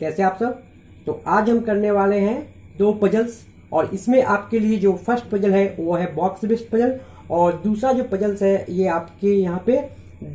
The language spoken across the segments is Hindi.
कैसे आप सब। तो आज हम करने वाले हैं दो पजल्स, और इसमें आपके लिए जो फर्स्ट पजल है वो है बॉक्स बेस्ड पजल, और दूसरा जो पजल्स है ये आपके यहाँ पे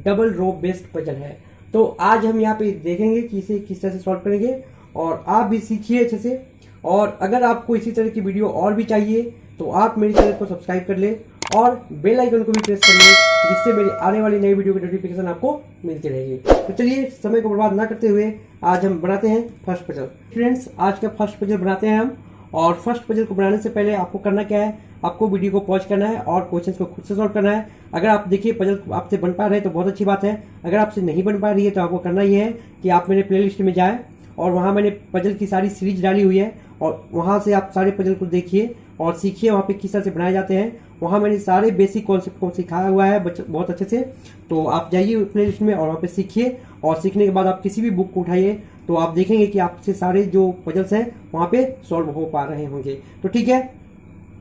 डबल रो बेस्ड पजल है। तो आज हम यहाँ पे देखेंगे कि इसे किस तरह से सॉल्व करेंगे, और आप भी सीखिए अच्छे से। और अगर आपको इसी तरह की वीडियो और भी चाहिए तो आप मेरे चैनल को सब्सक्राइब कर ले और बेल आइकन को भी प्रेस कर ले, जिससे मेरी आने वाली नई वीडियो की नोटिफिकेशन आपको मिलती रहेगी। तो चलिए समय को बर्बाद ना करते हुए आज हम बनाते हैं फर्स्ट पजल। फ्रेंड्स, आज का फर्स्ट पजल बनाते हैं हम। और फर्स्ट पजल को बनाने से पहले आपको करना क्या है, आपको वीडियो को पॉज करना है और क्वेश्चंस को खुद से सॉल्व करना है। अगर आप देखिए पजल आपसे बन पा रहे हैं तो बहुत अच्छी बात है। अगर आपसे नहीं बन पा रही है तो आपको करना ये है कि आप मेरे प्लेलिस्ट में जाएं, और वहाँ मैंने पजल की सारी सीरीज डाली हुई है, और वहाँ से आप सारे पजल को देखिए और सीखिए वहाँ पे किस तरह से बनाए जाते हैं। वहाँ मैंने सारे बेसिक कॉन्सेप्ट को सिखाया हुआ है बहुत अच्छे से। तो आप जाइए प्लेलिस्ट में और वहाँ पे सीखिए, और सीखने के बाद आप किसी भी बुक को उठाइए तो आप देखेंगे कि आपसे सारे जो पजल्स हैं वहाँ पे सॉल्व हो पा रहे होंगे। तो ठीक है,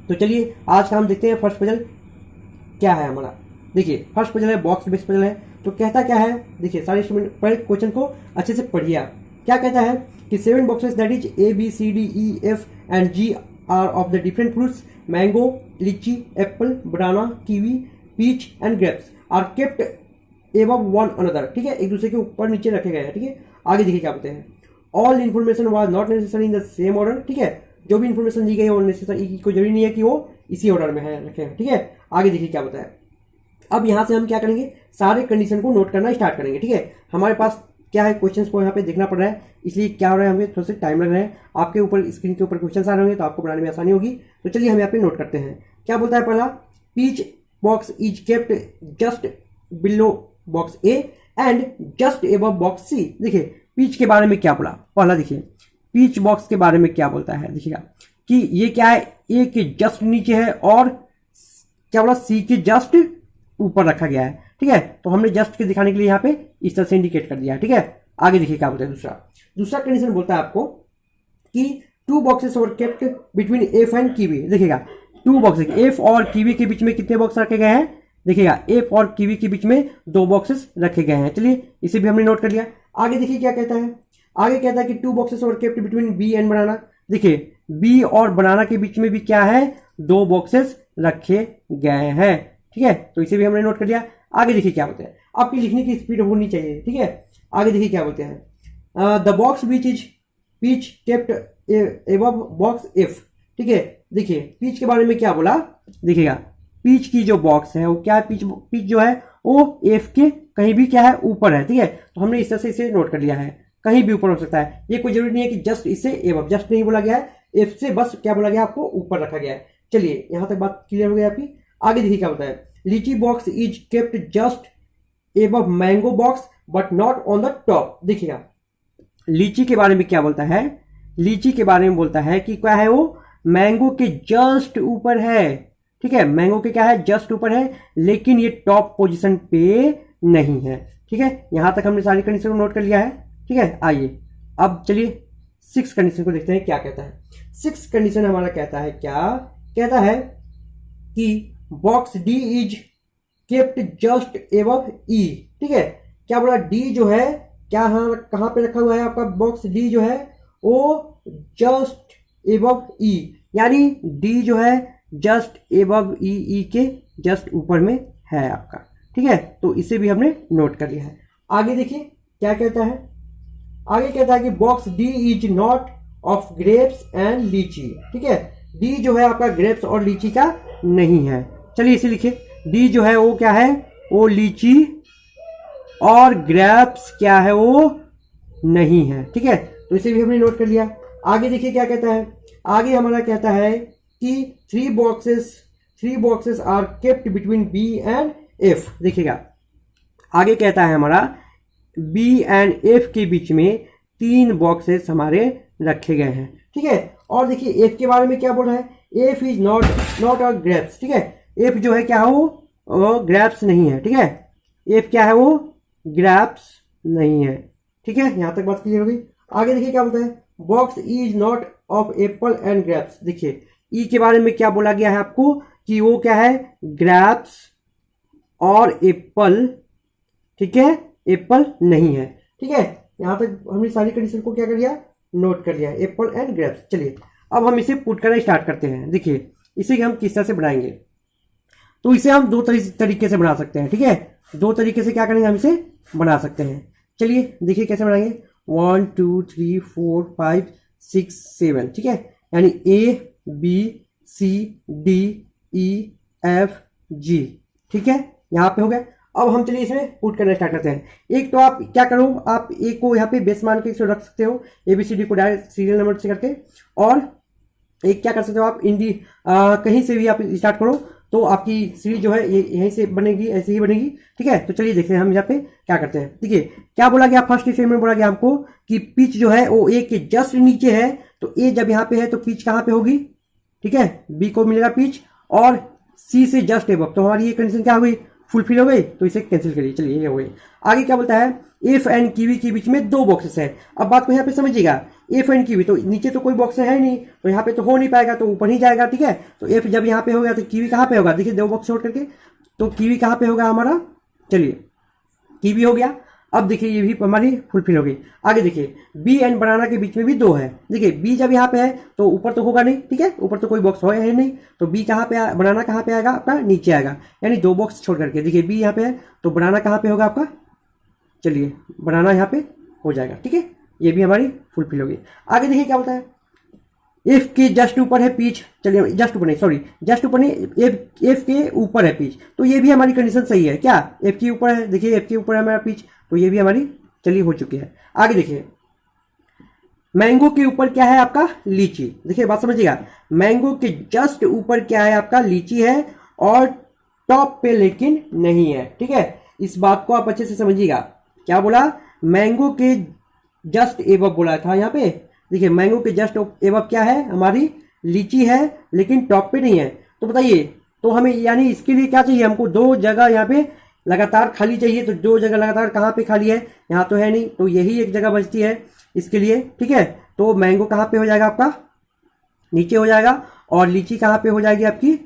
तो चलिए आज का हम देखते हैं फर्स्ट पजल क्या है हमारा। देखिए फर्स्ट पजल है बॉक्स बेस्ड पजल है। तो कहता क्या है, देखिए सारे स्टूडेंट पहले क्वेश्चन को अच्छे से पढ़िए आप। क्या कहता है कि 7 boxes that is A B C D E F and G are of the different fruits mango, lychee, apple, banana, kiwi, peach and grapes are kept above one another। ठीक है, एक दूसरे के ऊपर नीचे रखे गए हैं। ठीक है, आगे देखिए क्या बोलते हैं। All information was not necessary in the same order. ठीक है, जो भी इन्फॉर्मेशन दी गई है वो नेसेसरी, कोई जरूरी नहीं है कि वो इसी ऑर्डर में है रखे हैं। ठीक है, आगे देखिए क्या बताया। अब यहाँ से हम क्या करेंगे, सारे कंडीशन को नोट करना स्टार्ट करेंगे। ठीक है, हमारे पास क्या है, क्वेश्चंस को यहाँ पे देखना पड़ रहा है, इसलिए क्या हो रहा है, हमें थोड़ा सा टाइम लग रहा है। आपके ऊपर स्क्रीन के ऊपर क्वेश्चंस आ रहे होंगे तो आपको बनाने में आसानी होगी। तो चलिए हम यहाँ पे नोट करते हैं। क्या बोलता है पहला, peach box is kept just below box A and just above box C. देखिए पीच के बारे में क्या बोला, पहला देखिए पीच बॉक्स के बारे में क्या बोलता है। देखिएगा कि ये क्या है, ए के जस्ट नीचे है, और क्या बोला, सी के जस्ट ऊपर रखा गया है। ठीक है, तो हमने जस्ट के दिखाने के लिए यहाँ पे इस तरह से इंडिकेट कर दिया है। ठीक है, आगे देखिए क्या बोलता है। दूसरा कंडीशन बोलता है आपको कि 2 boxes were kept between F and kiwi. देखिएगा 2 boxes, एफ और कीवी के बीच में कितने बॉक्स रखे गए हैं। देखिएगा एफ और कीवी के बीच में 2 boxes रखे गए हैं। चलिए इसे भी हमने नोट कर लिया। आगे देखिए क्या कहता है, आगे कहता है कि 2 boxes were kept between B and banana. देखिए बी और बनाना के बीच में भी क्या है, 2 boxes रखे गए हैं। ठीक है, तो इसे भी हमने नोट कर लिया। आगे देखिए क्या बोलते हैं, आपकी लिखने की स्पीड होनी चाहिए। ठीक है, आगे देखिए क्या बोलते हैं, the box which is peach kept above box F. ठीक है, देखिए पीच के बारे में क्या बोला। देखिएगा पीच की जो बॉक्स है वो क्या है, पीच जो है वो एफ के कहीं भी क्या है, ऊपर है। ठीक है, तो हमने इस तरह से इसे नोट कर लिया है, कहीं भी ऊपर हो सकता है। ये कोई जरूरी नहीं है कि जस्ट इससे एबव, जस्ट नहीं बोला गया है, एफ से बस क्या बोला गया, आपको ऊपर रखा गया है। चलिए यहां तक बात क्लियर हो गई आपकी। आगे देखिए क्या होता है, लीची box is kept just above mango box but not on the top. देखिएगा लीची के बारे में क्या बोलता है, लीची के बारे में बोलता है कि क्या है, वो मैंगो के जस्ट ऊपर है। ठीक है, मैंगो के क्या है, जस्ट ऊपर है, लेकिन ये टॉप पोजीशन पे नहीं है। ठीक है, यहां तक हमने सारी कंडीशन को नोट कर लिया है। ठीक है, आइए अब चलिए 6 कंडीशन को देखते हैं क्या कहता है। 6 कंडीशन हमारा कहता है, क्या कहता है कि box D is kept just above E. ठीक है, क्या बोला, डी जो है क्या कहां पे रखा हुआ है आपका, बॉक्स डी जो है वो जस्ट एबव ई, यानी डी जो है जस्ट एबव ई, ई के जस्ट ऊपर में है आपका। ठीक है, तो इसे भी हमने नोट कर लिया है। आगे देखिए क्या कहता है, आगे कहता है कि box D is not of grapes and लीची। ठीक है, डी जो है आपका ग्रेप्स और लीची का नहीं है। चलिए इसे लिखिए, डी जो है वो क्या है, वो लीची और ग्रेप्स क्या है, वो नहीं है। ठीक है, तो इसे भी हमने नोट कर लिया। आगे देखिए क्या कहता है, आगे हमारा कहता है कि 3 boxes are kept between B and F. देखिएगा आगे कहता है हमारा बी एंड एफ के बीच में 3 boxes हमारे रखे गए हैं। ठीक है, और देखिए एफ के बारे में क्या बोल रहा है, F is not a grapes. ठीक है, एफ जो है क्या है, वो ग्रेप्स नहीं है। ठीक है, एफ क्या है, वो ग्रेप्स नहीं है। ठीक है, यहां तक बात क्लियर हो गई। आगे देखिए क्या बोलता है, box is not of Apple and grapes. देखिए ई के बारे में क्या बोला गया है आपको कि वो क्या है, ग्रेप्स और एप्पल। ठीक है, एप्पल नहीं है। ठीक है, यहां तक हमने सारी कंडीशन को क्या कर दिया, नोट कर लिया, एप्पल एंड ग्रेप्स। चलिए अब हम इसे पुट करना स्टार्ट करते हैं। देखिए इसे हम किस तरह से बनाएंगे, तो इसे हम दो तरीके से बना सकते हैं, ठीक है। दो तरीके से क्या करेंगे, हम इसे बना सकते हैं। चलिए देखिए कैसे बनाएंगे। 1 2 3 4 5 6 7, ठीक है, यानी A B C D E F G, ठीक है, यहाँ पे हो गया। अब हम चलिए इसमें पुट करना स्टार्ट करते हैं। एक तो आप क्या करो, आप ए को यहाँ पे बेस मान के इसे रख सकते हो, ए बी सी डी को डायरेक्ट सीरियल नंबर से करके, और एक क्या कर सकते हो आप कहीं से भी आप स्टार्ट करो तो आपकी सीरीज जो है ये यहीं से बनेगी, ऐसे ही बनेगी, ठीक है। तो चलिए देखते हैं हम यहाँ पे क्या करते हैं। देखिए क्या बोला गया, फर्स्ट स्टेटमेंट में बोला गया हमको कि पिच जो है वो ए के जस्ट नीचे है, तो ए जब यहाँ पे है तो पिच कहाँ पे होगी, ठीक है, बी को मिलेगा पिच, और सी से जस्ट एबव, तो हमारी ये कंडीशन क्या हो गई, फुलफिल हो गई, तो इसे कैंसिल करिए। चलिए ये हो गई। आगे क्या बोलता है, एफ एंड कीवी के बीच में 2 बॉक्सेस है। अब बात को यहाँ पे समझिएगा, एफ एंड कीवी, तो नीचे तो कोई बॉक्स है नहीं, तो यहाँ पे तो हो नहीं पाएगा, तो ऊपर ही जाएगा, ठीक है। तो एफ जब यहाँ पे हो गया तो कीवी कहाँ पे होगा, देखिए 2 बॉक्स छोड़ करके, तो कीवी कहाँ पे होगा हमारा, चलिए कीवी हो गया। अब देखिए ये भी हमारी फुलफिल हो गई। आगे देखिए बी एंड बनाना के बीच में भी 2 है। देखिए बी जब यहाँ पे है तो ऊपर तो होगा नहीं, ठीक है, ऊपर तो कोई बॉक्स हो है नहीं, तो बी कहाँ पे बनाना कहाँ पे आएगा आपका, नीचे आएगा, यानी 2 बॉक्स छोड़ करके। देखिए बी यहाँ पे है तो बनाना कहाँ पे होगा आपका, चलिए बनाना यहाँ पे हो जाएगा, ठीक है, ये भी हमारी फुलफिल होगी। आगे देखिए क्या होता है, एफ के जस्ट ऊपर है पिच, चलिए जस्ट ऊपर नहीं, सॉरी जस्ट ऊपर नहीं, एफ के ऊपर है पिच, तो ये भी हमारी कंडीशन सही है। क्या, एफ के ऊपर है, देखिए एफ के ऊपर है हमारा पिच, तो ये भी हमारी चलिए हो चुकी है। आगे देखिए मैंगो के ऊपर क्या है आपका, लीची। देखिए बात समझिएगा, मैंगो के जस्ट ऊपर क्या है आपका, लीची है, और टॉप पे लेकिन नहीं है, ठीक है। इस बात को आप अच्छे से समझिएगा। क्या बोला, मैंगो के जस्ट एबव बोला था यहाँ पे। देखिए मैंगो के जस्ट एबव क्या है, हमारी लीची है, लेकिन टॉप पे नहीं है। तो बताइए, तो हमें यानी इसके लिए क्या चाहिए, हमको 2 जगह यहाँ पे लगातार खाली चाहिए। तो 2 जगह लगातार कहाँ पे खाली है, यहाँ तो है नहीं, तो यही एक जगह बचती है इसके लिए, ठीक है। तो मैंगो कहाँ पे हो जाएगा आपका, नीचे हो जाएगा, और लीची कहाँ पे हो जाएगी आपकी,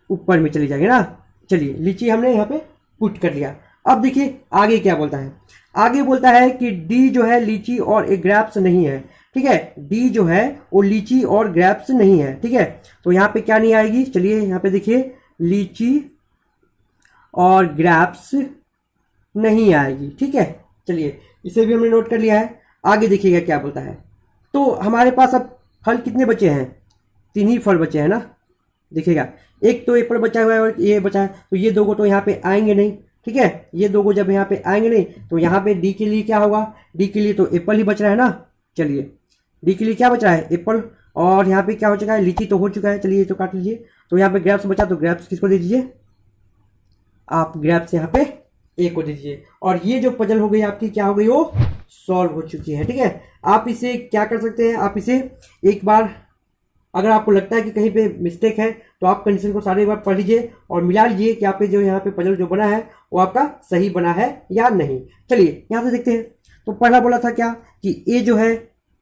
ऊपर में चली जाएगी ना। चलिए लीची हमने यहाँ पे पुट कर लिया। अब देखिए आगे क्या बोलता है, आगे बोलता है कि डी जो है लीची और ग्रेप्स नहीं है, ठीक है। डी जो है वो लीची और ग्रेप्स नहीं है, ठीक है। तो यहाँ पे क्या नहीं आएगी, चलिए यहाँ पे देखिए लीची और ग्रेप्स नहीं आएगी, ठीक है। चलिए इसे भी हमने नोट कर लिया है। आगे देखिएगा क्या बोलता है, तो हमारे पास अब फल कितने बचे हैं, 3 ही फल बचे हैं ना। देखिएगा एक तो एप्पल बचा हुआ है और ये बचा है, तो ये 2 को तो यहाँ पे आएंगे नहीं, ठीक है। ये 2 को जब यहाँ पे आएंगे नहीं, तो यहाँ पे डी के लिए क्या होगा, डी के लिए तो एप्पल ही बच रहा है ना। चलिए डी के लिए क्या बच रहा है, एप्पल, और यहाँ पे क्या हो चुका है, लीची तो हो चुका है, चलिए तो काट लीजिए। तो यहाँ पे ग्रेप्स बचा, तो ग्रेप्स किसको दे दीजिए, आप ग्रेप्स यहाँ पे ए को दे दीजिए। और ये जो पजल हो गई आपकी, क्या हो गई, वो सॉल्व हो चुकी है, ठीक है। आप इसे क्या कर सकते हैं, आप इसे एक बार अगर आपको लगता है कि कहीं पे मिस्टेक है, तो आप कंडीशन को सारे बार पढ़ लीजिए और मिला लीजिए कि आपके जो यहाँ पे पजल जो बना है वो आपका सही बना है या नहीं। चलिए यहाँ से देखते हैं। तो पहला बोला था क्या कि ए जो है,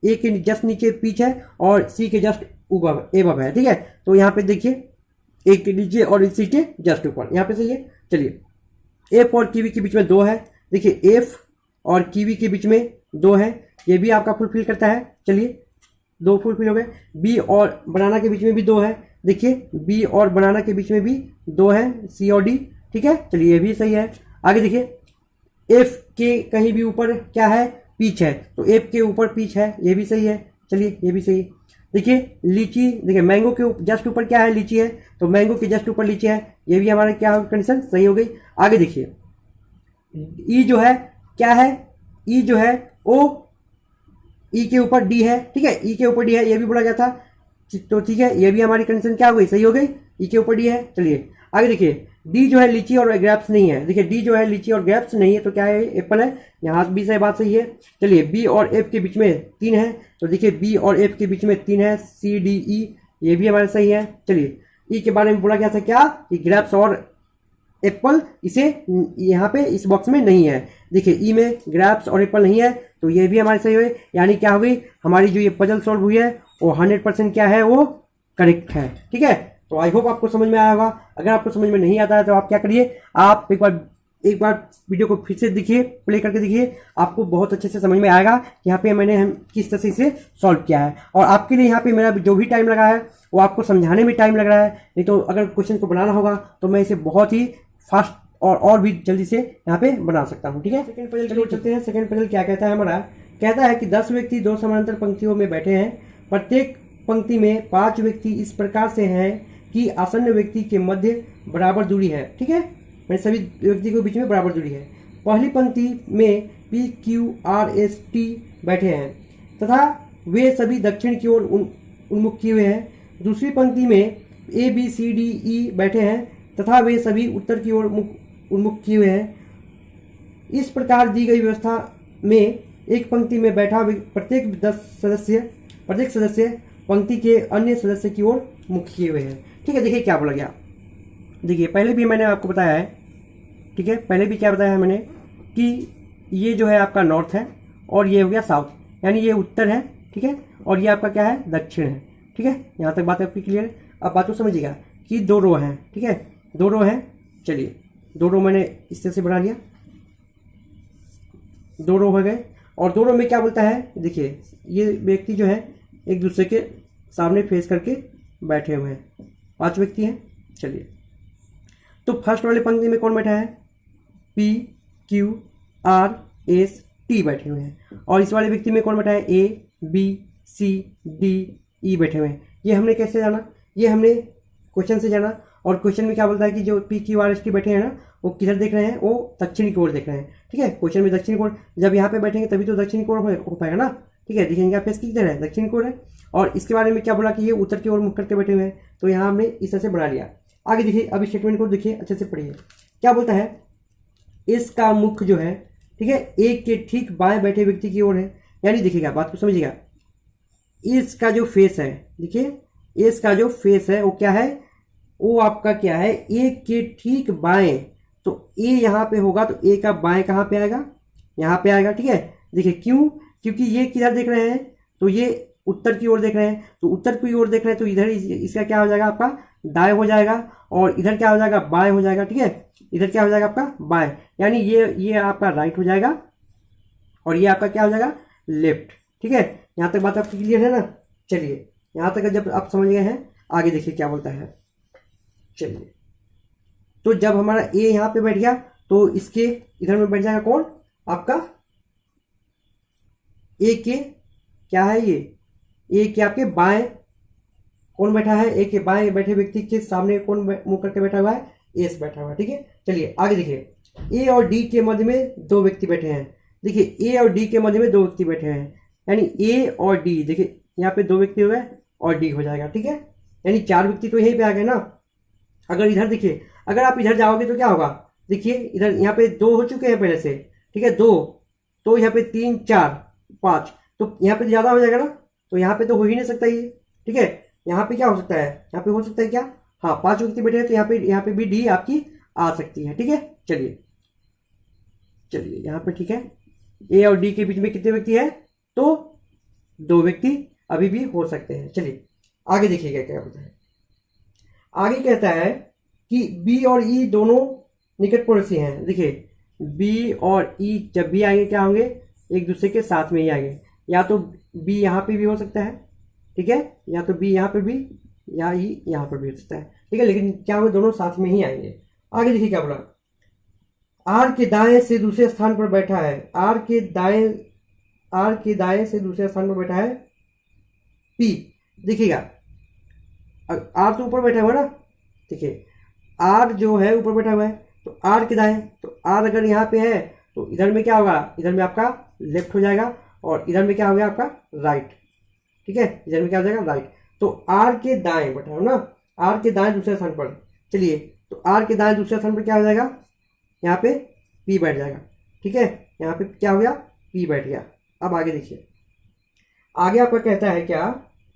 ए के जस्ट नीचे पिच है और सी के जस्ट ऊपर एबव है, ठीक है। तो यहाँ पे देखिए ए के नीचे और सी के जस्ट ऊपर, यहाँ पे सही है। चलिए एफ और कीवी के बीच में 2 है, देखिए एफ और कीवी के बीच में 2 है, ये भी आपका फुलफिल करता है। चलिए 2 फुलफिल हो गए। बी और बनाना के बीच में भी 2 है, देखिए बी और बनाना के बीच में भी 2 है, सी और डी, ठीक है। चलिए ये भी सही है। आगे देखिए एफ के कहीं भी ऊपर क्या है, पीच है, तो एफ के ऊपर पीच है, ये भी सही है। चलिए ये भी सही। देखिए लीची, देखिए मैंगो के जस्ट ऊपर क्या है, लीची है, तो मैंगो के जस्ट ऊपर लीची है, ये भी हमारा क्या कंडीशन सही हो गई। आगे देखिए ई जो है क्या है, ई जो है ओ ई के ऊपर डी है, ठीक है, ई के ऊपर डी है, ये भी बोला गया था, तो ठीक है, ये भी हमारी कंडीशन क्या हो गई, सही हो गई, ई के ऊपर डी है। चलिए आगे देखिए डी जो है लीची और ग्रेप्स नहीं है, देखिए डी जो है लीची और ग्रेप्स नहीं है, तो क्या है, एप्पल है, यहाँ भी सही बात सही है। चलिए बी और एफ के बीच में 3 है, तो देखिए बी और एफ के बीच में 3 है, सी डी ई, ये भी हमारे सही है। चलिए ई के बारे में बोला गया था क्या कि ग्रेप्स और एप्पल, इसे यहाँ पे इस बॉक्स में नहीं है, देखिए ई में ग्रेप्स और एप्पल नहीं है, तो ये भी हमारी सही हुई। यानी क्या हो गई, हमारी जो ये पजल सॉल्व हुई है वो 100% क्या है, वो करेक्ट है, ठीक है। तो आई होप आपको समझ में आया होगा। अगर आपको समझ में नहीं आता है तो आप क्या करिए, आप एक बार एक बार वीडियो को फिर से देखिए, प्ले करके देखिए, आपको बहुत अच्छे से समझ में आएगा कि यहाँ पे मैंने हम किस तरह से इसे सॉल्व किया है। और आपके लिए यहाँ पे मेरा जो भी टाइम लगा है वो आपको समझाने में टाइम लग रहा है, नहीं तो अगर क्वेश्चन को बनाना होगा तो मैं इसे बहुत ही फास्ट और भी जल्दी से यहाँ पे बना सकता हूँ। ठीक है, सेकंड पजल चलो चलते हैं। सेकंड पजल क्या कहता है हमारा, कहता है कि 10 व्यक्ति 2 समानांतर पंक्तियों में बैठे हैं, प्रत्येक पंक्ति में 5 व्यक्ति इस प्रकार से हैं कि आसन्न व्यक्ति के मध्य बराबर दूरी है। ठीक है, मैंने सभी व्यक्ति के बीच में बराबर दूरी है। पहली पंक्ति में P Q R S T बैठे हैं तथा वे सभी दक्षिण की ओर उन्मुख किए हुए हैं। दूसरी पंक्ति में ए बी सी डी ई बैठे हैं तथा वे सभी उत्तर की ओर उन्मुख किए हुए हैं। इस प्रकार दी गई व्यवस्था में एक पंक्ति में बैठा प्रत्येक सदस्य पंक्ति के अन्य सदस्य की ओर मुख किए हुए हैं। ठीक है, देखिए क्या बोला गया। देखिए पहले भी मैंने आपको बताया है, ठीक है, पहले भी क्या बताया है मैंने कि ये जो है आपका नॉर्थ है और ये हो गया साउथ, यानी ये उत्तर है। ठीक है, और ये आपका क्या है, दक्षिण है। ठीक है, यहाँ तक बात आपकी क्लियर है। अब बात को समझिएगा कि 2 रो हैं। ठीक है, 2 रो हैं। चलिए 2 रो मैंने इस तरह से बना लिया, 2 रो हो गए। और 2 रो में क्या बोलता है, देखिए ये व्यक्ति जो है एक दूसरे के सामने फेस करके बैठे हुए हैं, 5 व्यक्ति हैं। चलिए तो फर्स्ट वाले पंक्ति में कौन बैठा है, P Q R S T बैठे हुए हैं। और इस वाले व्यक्ति में कौन बैठा है, ए बी सी डी ई बैठे हुए हैं। ये हमने कैसे जाना, ये हमने क्वेश्चन से जाना। और क्वेश्चन में क्या बोलता है कि जो P Q R S T बैठे हैं ना, वो किधर देख रहे हैं, वो दक्षिण की ओर देख रहे हैं। ठीक है, क्वेश्चन में दक्षिण की ओर, जब यहाँ पे बैठेंगे तभी तो दक्षिण की ओर हो पाएगा ना। ठीक है, देखिए इनका फेस किधर है, दक्षिण की ओर है। और इसके बारे में क्या बोला कि ये उत्तर की ओर मुख करके बैठे हुए हैं, तो यहाँ हमने इस तरह से बना लिया। आगे देखिए, अभी स्टेटमेंट को देखिए, अच्छे से पढ़िए क्या बोलता है। इसका मुख जो है, ठीक है, एक के ठीक बाएं बैठे व्यक्ति की ओर है। यानी देखिएगा, बात को समझिएगा, इसका जो फेस है, देखिए इसका जो फेस है वो क्या है, वो आपका क्या है, एक के ठीक बाएं। तो ए यहाँ पे होगा तो ए का बाएं कहाँ पे आएगा, यहाँ पे आएगा। ठीक है, देखिए क्यों, क्योंकि ये किधर देख रहे हैं, तो ये उत्तर की ओर देख रहे हैं। तो उत्तर की ओर देख रहे हैं तो इधर इसका क्या हो जाएगा, आपका दाएं हो जाएगा। और इधर क्या हो जाएगा, बाएं हो जाएगा। ठीक है, इधर क्या हो जाएगा आपका बाएं, यानी ये आपका राइट हो जाएगा और ये आपका क्या हो जाएगा, लेफ्ट। ठीक है, यहाँ तक बात आपकी क्लियर है ना। चलिए यहाँ तक जब आप समझ गए हैं, आगे देखिए क्या बोलता है। चलिए तो जब हमारा ए यहाँ पे बैठ गया तो इसके इधर में बैठ जाएगा कौन, आपका ए के क्या है, ये ए के आपके बाएं कौन बैठा है, ए के बाएं बैठे व्यक्ति के सामने कौन मुंह करके बैठा हुआ है, एस बैठा हुआ है। ठीक है, चलिए आगे देखिए, ए और डी के मध्य में 2 व्यक्ति बैठे हैं। देखिए ए और डी के मध्य में 2 व्यक्ति बैठे हैं, यानी ए और डी, देखिए यहाँ पे 2 व्यक्ति हो गए और डी हो जाएगा। ठीक है, यानी 4 व्यक्ति तो यहीं पे आ गए ना। अगर इधर देखिए, अगर आप इधर जाओगे तो क्या होगा, देखिए इधर यहाँ पे 2 हो चुके हैं पहले से। ठीक है, 2 तो यहाँ पे 3 4 5, तो यहाँ पे ज्यादा हो जाएगा ना, तो यहाँ पे तो हो ही नहीं सकता ये। ठीक है, यहाँ पे क्या हो सकता है, यहाँ पे हो सकता है क्या, हाँ 5 व्यक्ति बैठे हैं, तो यहाँ पे भी डी आपकी आ सकती है। ठीक है, चलिए यहाँ पे ठीक है, ए और डी के बीच में कितने व्यक्ति है, तो 2 व्यक्ति अभी भी हो सकते हैं। चलिए आगे देखिएगा क्या होता है। आगे कहता है कि बी और ई दोनों निकट पड़ोसी हैं। देखिए बी और ई जब भी आएंगे क्या होंगे, एक दूसरे के साथ में ही आएंगे। या तो बी यहाँ पे भी हो सकता है, ठीक है, या तो बी यहाँ पे भी, या ई यहाँ पर भी हो सकता है। ठीक है, लेकिन क्या होगा, दोनों साथ में ही आएंगे। आगे देखिए क्या बोला, आर के दाएं से दूसरे स्थान पर बैठा है, आर के दाएं से दूसरे स्थान पर बैठा है पी। देखिएगा आर तो ऊपर बैठा हुआ है ना, देखिए आर जो है ऊपर बैठा हुआ है, तो आर के दाएं, तो आर अगर यहाँ पे है तो इधर में क्या होगा, इधर में आपका लेफ्ट हो जाएगा और इधर में क्या हो गया आपका राइट। ठीक है, इधर में क्या हो जाएगा राइट। तो आर के दाएं बैठा हो ना, आर के दाएं दूसरे स्थान पर। चलिए तो आर के दाएं दूसरे स्थान पर क्या हो जाएगा, यहाँ पे पी बैठ जाएगा। ठीक है, यहाँ पे क्या हो गया, पी बैठ गया। अब आगे देखिए, आगे आपका कहता है क्या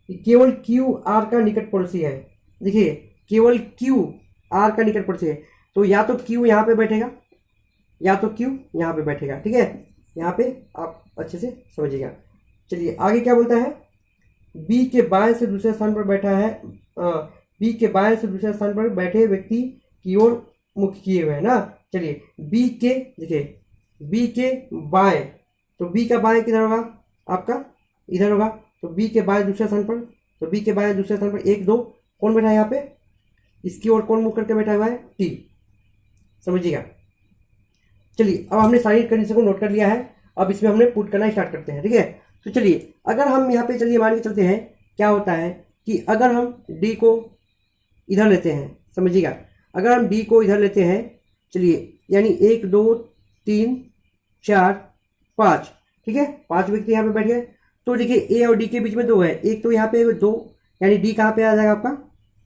कि केवल क्यू आर का निकट पड़ोसी है। देखिए केवल क्यू आर का निकट पड़ोसी है, तो या तो क्यू यहाँ पे बैठेगा या तो क्यू यहाँ पे बैठेगा। ठीक है, यहाँ पे आप अच्छे से समझिएगा। चलिए आगे क्या बोलता है, बी के बाएं से दूसरे स्थान पर बैठा है, बी के बाएं से दूसरे स्थान पर बैठे व्यक्ति की ओर मुख किए हुए है ना, चलिए बी के, देखिए बी के बाएं, तो बी का बाएं किधर होगा आपका, इधर होगा, तो बी के बाएं दूसरे स्थान पर, तो बी के बाएं दूसरे स्थान पर 1 2 कौन बैठा है यहाँ पे, इसकी ओर कौन मुख करके बैठा हुआ है, टी, समझिएगा। चलिए अब हमने सारी कंडीशन को नोट कर लिया है, अब इसमें हमने पुट करना स्टार्ट करते हैं, ठीक है। तो चलिए अगर हम यहाँ पे, चलिए मान के चलते हैं क्या होता है कि अगर हम डी को इधर लेते हैं, समझिएगा, अगर हम डी को इधर लेते हैं, चलिए यानी 1 2 3 4 5, ठीक है, 5 व्यक्ति यहाँ पे बैठ गए। तो देखिए ए और डी के बीच में 2 है, एक तो यहाँ पे 2, यानी डी कहाँ पे आ जाएगा आपका,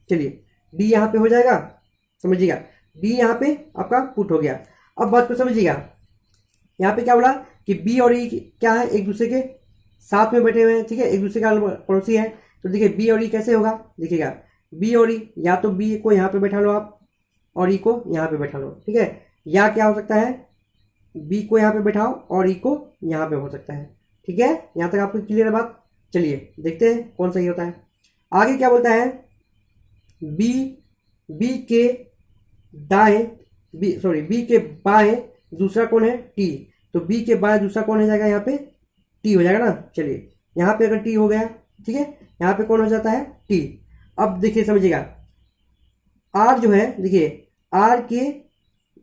चलिए डी यहाँ पे हो जाएगा, समझिएगा, डी यहाँ पे आपका पुट हो गया। अब बात को समझिएगा, यहाँ पे क्या बोला कि बी और ई क्या है, एक दूसरे के साथ में बैठे हुए हैं, ठीक है, एक दूसरे का पड़ोसी है। तो देखिए बी और ई कैसे होगा, देखिएगा बी और ई, या तो बी को यहाँ पे बैठा लो आप और ई को यहाँ पे बैठा लो, ठीक है, या क्या हो सकता है बी को यहाँ पे बैठाओ और ई को यहाँ पे हो सकता है, ठीक है। यहाँ तक आपको क्लियर है बात। चलिए देखते हैं कौन सही होता है। आगे क्या बोलता है, बी के दाएं, बी के बाएं दूसरा कौन है, टी, तो बी के बाएं दूसरा कौन हो जाएगा, यहाँ पे टी हो जाएगा ना। चलिए यहाँ पे अगर टी हो गया, ठीक है, यहाँ पे कौन हो जाता है, टी। अब देखिए समझिएगा, आर जो है, देखिए आर के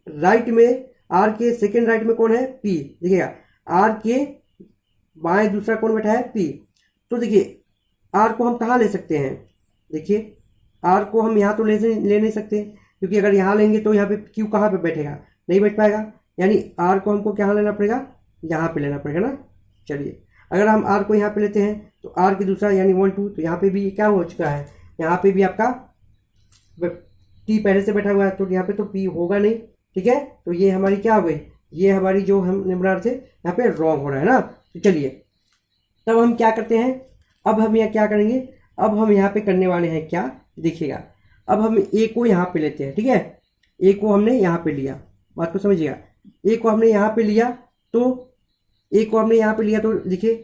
राइट में, आर के सेकेंड राइट में कौन है, पी, देखिएगा आर के बाएं दूसरा कौन बैठा है, पी। तो देखिए आर को हम कहाँ ले सकते हैं, देखिए आर को हम यहाँ तो ले नहीं सकते, क्योंकि अगर यहाँ लेंगे तो यहाँ पे क्यू कहाँ पे बैठेगा, नहीं बैठ पाएगा, यानी आर को हमको क्या लेना पड़ेगा, यहाँ पे लेना पड़ेगा ना। चलिए अगर हम आर को यहाँ पे लेते हैं तो आर की दूसरा यानी 1 2, तो यहाँ पे भी क्या हो चुका है, यहाँ पे भी आपका टी पहले से बैठा हुआ है, तो यहाँ पे तो पी होगा नहीं, ठीक है। तो ये हमारी क्या हो गई, ये हमारी जो हमने बना रहे थे यहाँ पे रॉन्ग हो रहा है ना। तो चलिए तब हम क्या करते हैं, अब हम यहाँ क्या करेंगे, अब हम यहाँ पे करने वाले हैं क्या, देखिएगा, अब हम ए को यहाँ पे लेते हैं, ठीक है, ए को हमने यहाँ पे लिया, बात को समझिएगा, ए को हमने यहाँ पे लिया, तो ए को हमने यहाँ पे लिया, तो देखिए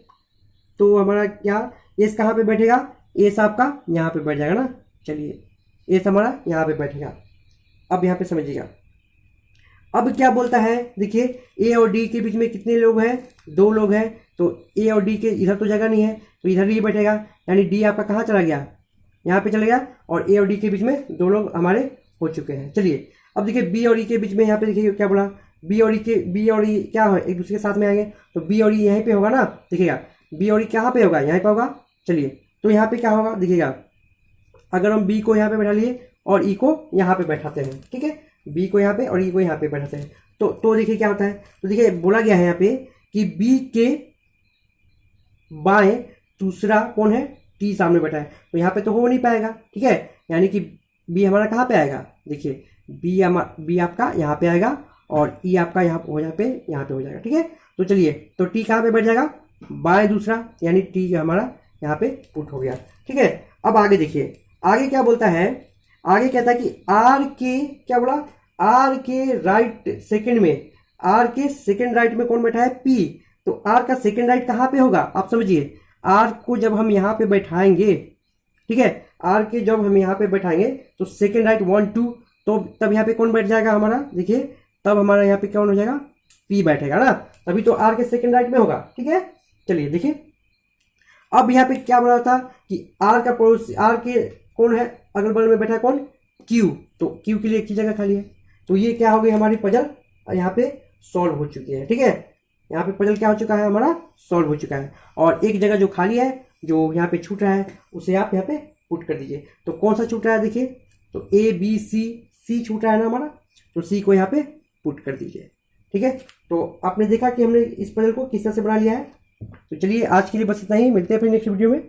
तो हमारा क्या, एस कहाँ पे बैठेगा, एस आपका यहाँ पे बैठ जाएगा ना। चलिए एस हमारा यहाँ पे बैठेगा। अब यहाँ पे समझिएगा, अब क्या बोलता है, देखिए ए और डी के बीच में कितने लोग हैं, 2 लोग हैं, तो ए और डी के इधर तो जगह नहीं है, तो इधर ही बैठेगा, यानी डी आपका कहाँ चला गया, यहाँ पे चला गया, और ए और डी के बीच में 2 लोग हमारे हो चुके हैं। चलिए अब देखिए बी और ई के बीच में, यहाँ पे देखिए क्या बोला, बी और ई क्या है, एक दूसरे के साथ में आएंगे, तो बी और ई यहीं पे होगा ना, देखिएगा बी और ई कहाँ पे होगा, यहाँ पे होगा। चलिए तो यहाँ पे क्या होगा, देखिएगा अगर हम बी को यहाँ पे बैठा लिए और ई को यहाँ पे बैठाते हैं, ठीक है, बी को यहाँ पे और ई को यहाँ पे बैठाते हैं, तो देखिए क्या होता है, तो देखिए बोला गया है यहाँ पे कि बी के बाएं दूसरा कौन है, टी सामने बैठा है, तो यहाँ पे तो हो नहीं पाएगा, ठीक है, यानी कि बी हमारा कहाँ पे आएगा, देखिए बी आपका यहाँ पे आएगा और ई आपका यहाँ पे हो जाएगा, ठीक है। तो चलिए तो टी कहाँ पे बैठ जाएगा, बाएं दूसरा, यानी टी हमारा यहाँ पे पुट हो गया, ठीक है। अब आगे देखिए, आगे क्या बोलता है, आगे कहता है कि आर के, क्या बोला, आर के राइट सेकंड में, आर के सेकंड राइट में कौन बैठा है, पी, तो आर का सेकंड राइट कहाँ पे होगा, आप समझिए, आर को जब हम यहाँ पे बैठाएंगे, ठीक है, आर के जब हम यहाँ पे बैठाएंगे तो सेकंड राइट 1 2, तो तब यहाँ पे कौन बैठ जाएगा हमारा, देखिए तब हमारा यहाँ पे कौन हो जाएगा, पी बैठेगा ना, तभी तो आर के सेकंड राइट में होगा, ठीक है। चलिए देखिए अब यहाँ पे क्या बोला था कि आर का पड़ोसी, आर के कौन है अगल बगल में बैठा है, कौन, क्यू, तो क्यू के लिए एक ही जगह खाली है, तो ये क्या हो गई हमारी पजल यहाँ पे सॉल्व हो चुकी है, ठीक है, यहाँ पे पजल क्या हो चुका है, हमारा सॉल्व हो चुका है, और एक जगह जो खाली है, जो यहाँ पे छूट रहा है, उसे आप यहाँ पे पुट कर दीजिए। तो कौन सा छूट रहा है, देखिए तो ए बी सी छूट रहा है ना हमारा, तो सी को यहाँ पे पुट कर दीजिए, ठीक है। तो आपने देखा कि हमने इस पजल को किस तरह से बना लिया है। तो चलिए आज के लिए बस इतना ही, मिलते हैं फिर नेक्स्ट वीडियो में।